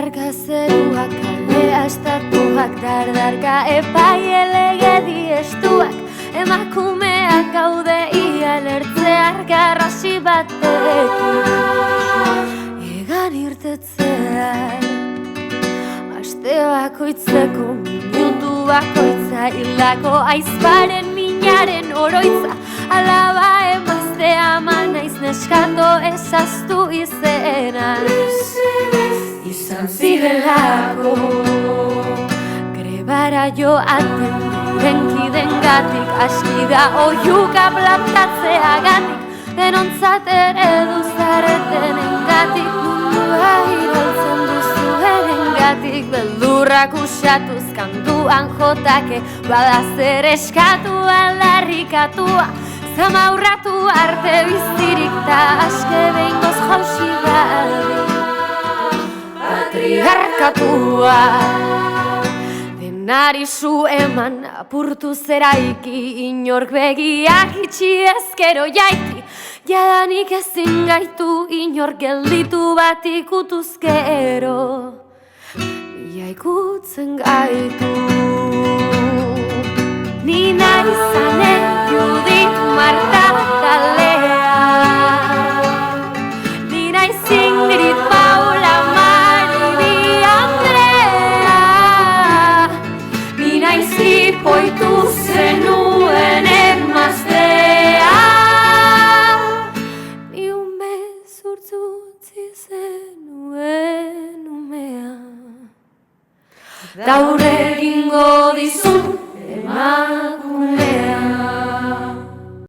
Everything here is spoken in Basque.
Dardarka zeruak, kalea estatuak, dardarka epaile legedi estuak, emakumeak gaude ia lertzear garrasi batekin. Egan irtetzean, aste bakoitzeko minutu bakoitza, hildako aizparen minaren oroitza, alaba emazte ama naiz neskato ezaztu izenan. Izan zirelako grebara joaten denkidengatik, aski da oiuka plantatzeagatik, denontzat eredu zaretenengatik, mundua iraultzen duzuenengatik, beldurrak usatuz kantuan jotake, bada zer eskatu aldarrikatua, zamaurratu arte bizirik ta aske behingoz jausi gabe. Patriarkatua denari zu eman apurtu zeraiki, inork begiak itxi ezkero jaiki, jadanik ezin gaitu inork gelditu bat ikutuzkero, ia ikutzen gaitu. Nina izanen Judit Marta Talea, Nina Ingrid Paula poitu zenuen emaztea, ni umezurtzu utzi zenuen umea, daure egingo dizu